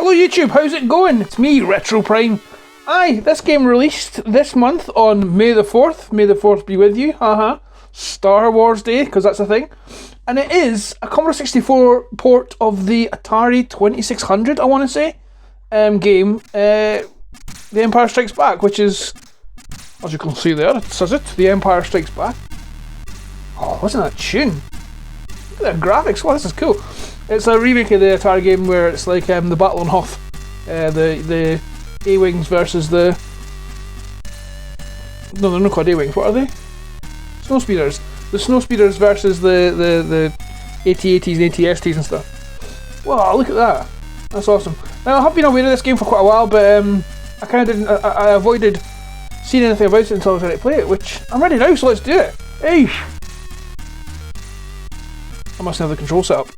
Hello YouTube, how's it going? It's me, Retro Prime. Aye, this game released this month on May the 4th. May the 4th be with you, haha. Star Wars Day, because that's a thing. And it is a Commodore 64 port of the Atari 2600, I want to say, game. The Empire Strikes Back, which is, as you can see there, it says it, The Empire Strikes Back. Oh, listen to that tune. Look at that graphics, wow, this is cool. It's a remake of the Atari game where it's like the Battle on Hoth. The A-Wings versus the... No, they're not called A-Wings, what are they? Snow Speeders. The Snow Speeders versus the AT-ATs and AT-STs and stuff. Wow, look at that. That's awesome. Now, I have been aware of this game for quite a while, but I kind of didn't... I avoided seeing anything about it until I was ready to play it, which I'm ready now, so let's do it. Hey! I must have the control set up.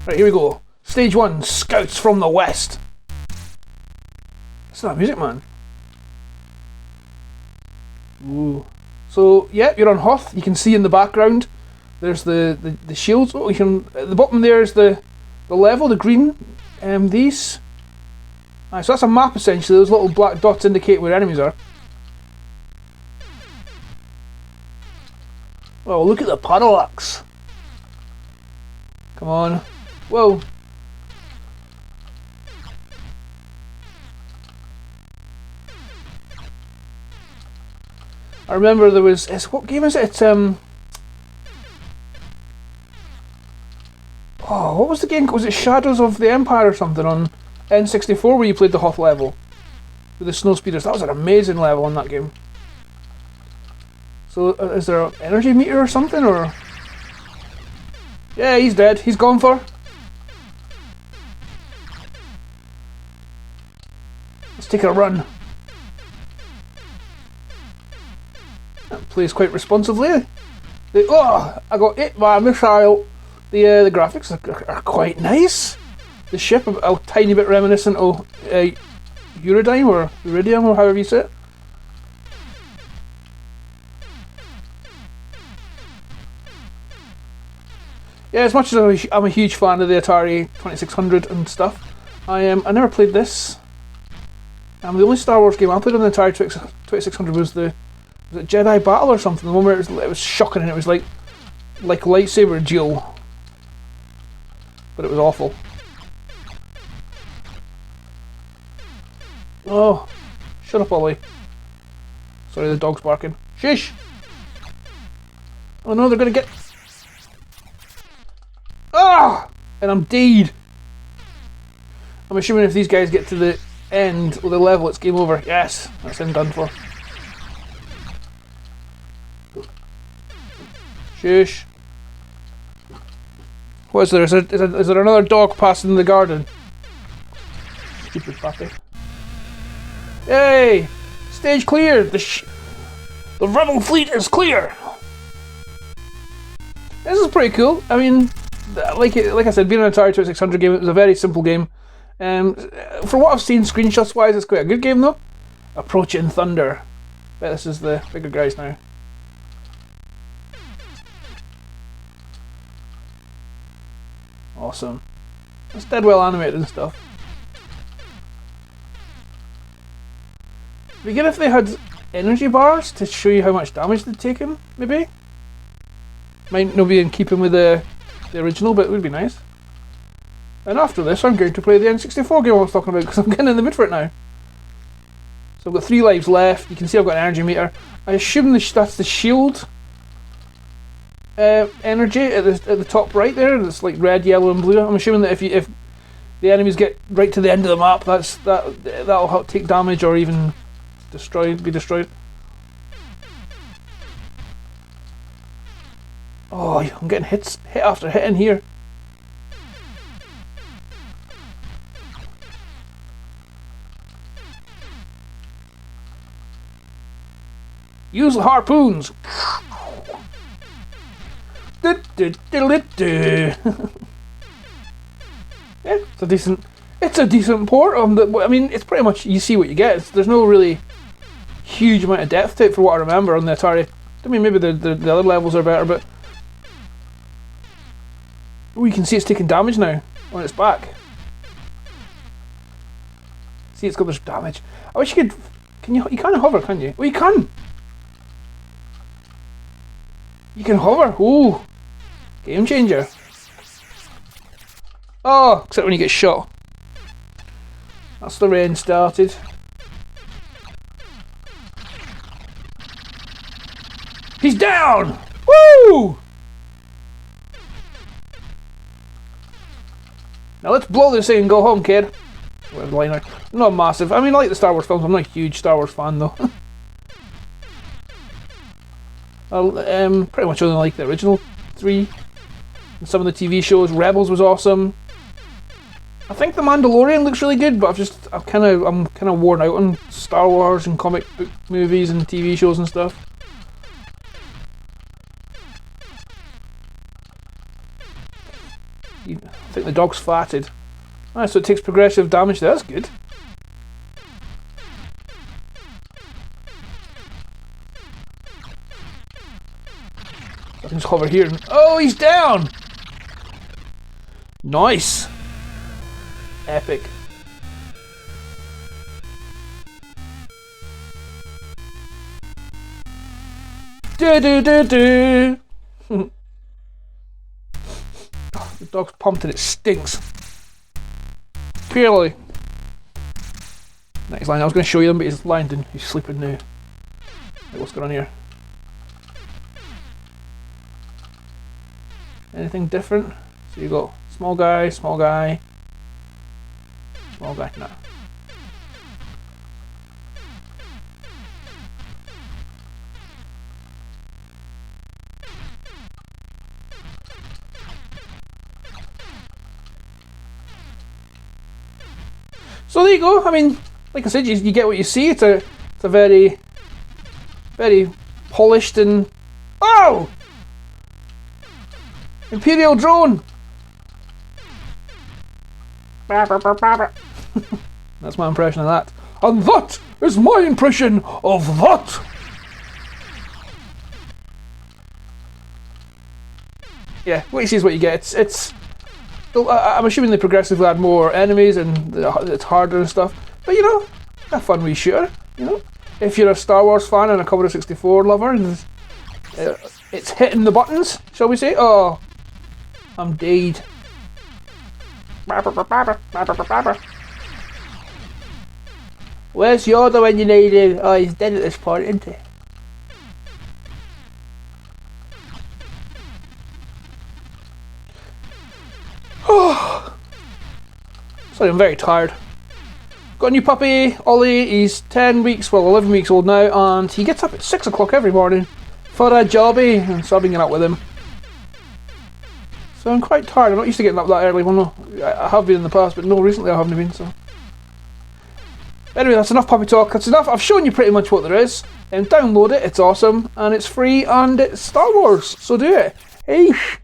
Right, here we go. Stage 1, Scouts from the West. Listen to that music, man. Ooh. So, yeah, you're on Hoth. You can see in the background, there's the shields. Oh, you can... At the bottom there is the level, the green. These. Right, so that's a map, essentially. Those little black dots indicate where enemies are. Oh, look at the parallax. Come on. Whoa. I remember there was... what game is it? It's, oh, what was the game? Was it Shadows of the Empire or something on N64 where you played the Hoth level? With the Snow Speeders. That was an amazing level on that game. So, is there an energy meter or something, or...? Yeah, he's dead. He's gone for... Let's take a run. That plays quite responsively. Oh, I got hit by a missile. The graphics are quite nice. The ship, a tiny bit reminiscent of Iridium or however you say it. Yeah, as much as I'm a huge fan of the Atari 2600 and stuff, I never played this. The only Star Wars game I played on the Atari 2600 was it Jedi Battle or something, the one where it was shocking and it was like lightsaber duel. But it was awful. Oh, shut up, Ollie. Sorry, the dog's barking. Shush! Oh no, they're gonna get... Ah! And I'm dead. I'm assuming if these guys get to the end of the level, it's game over. Yes, that's him done for. Shush. What is there? Is there another dog passing the garden? Stupid puppy. Hey! Stage clear! The rebel fleet is clear! This is pretty cool. I mean, like I said, being an Atari 2600 game, it was a very simple game. For what I've seen screenshots wise, it's quite a good game though. Approaching Thunder. Bet this is the bigger guys now. Awesome. It's dead well animated and stuff. It'd be good if they had energy bars to show you how much damage they'd taken, maybe? Might not be in keeping with the original, but it would be nice. And after this, I'm going to play the N64 game I was talking about, because I'm getting in the mood for it now. So I've got 3 lives left. You can see I've got an energy meter. I assume that's the shield energy at the top right there. It's like red, yellow, and blue. I'm assuming that if the enemies get right to the end of the map, that'll help take damage or even be destroyed. Oh, I'm getting hit after hit in here. Use the harpoons. Yeah, it's a decent port. I mean, it's pretty much, you see what you get. There's no really huge amount of depth to it for what I remember on the Atari. I mean, maybe the other levels are better, but... Oh, you can see it's taking damage now. on its back. See, it's got this damage. I wish you could. Can you? You can't hover, can you? Oh, you can. You can hover. Ooh, game changer. Oh, except when you get shot. That's the rain started. He's down! Woo! Now let's blow this thing and go home, kid. Whatever the liner. I'm not massive. I mean, I like the Star Wars films. I'm not a huge Star Wars fan, though. I pretty much only like the original 3. And some of the TV shows. Rebels was awesome. I think The Mandalorian looks really good, but I'm kind of worn out on Star Wars and comic book movies and TV shows and stuff. I think the dog's fatted. Ah, so it takes progressive damage there. That's good. I can just hover here and... Oh, he's down! Nice! Epic. Do do do do. Oh, the dog's pumped and it stinks. Purely. Next line. I was going to show you them, but he's lying down. He's sleeping now. Hey, what's going on here? Anything different? So you got small guy, small guy. Small guy, no. So there you go. I mean, like I said, you get what you see. It's a very, very polished and... Oh! Imperial drone! That's my impression of that. And that is my impression of that! Yeah, what you see is what you get. I'm assuming they progressively add more enemies and it's harder and stuff. But you know, a fun wee shooter, you know? If you're a Star Wars fan and a Commodore 64 lover and it's hitting the buttons, shall we say? Oh, I'm dead. Where's Yoda when you need him? Oh, he's dead at this point, isn't he? Sorry, I'm very tired. Got a new puppy, Ollie. He's 10 weeks, well 11 weeks old now, and he gets up at 6 o'clock every morning for a jobby, and so I've been getting up with him. So I'm quite tired. I'm not used to getting up that early. Well, no, I have been in the past, but no, recently I haven't been, so... Anyway, that's enough puppy talk. That's enough. I've shown you pretty much what there is. Download it, it's awesome, and it's free, and it's Star Wars, so do it. Eesh.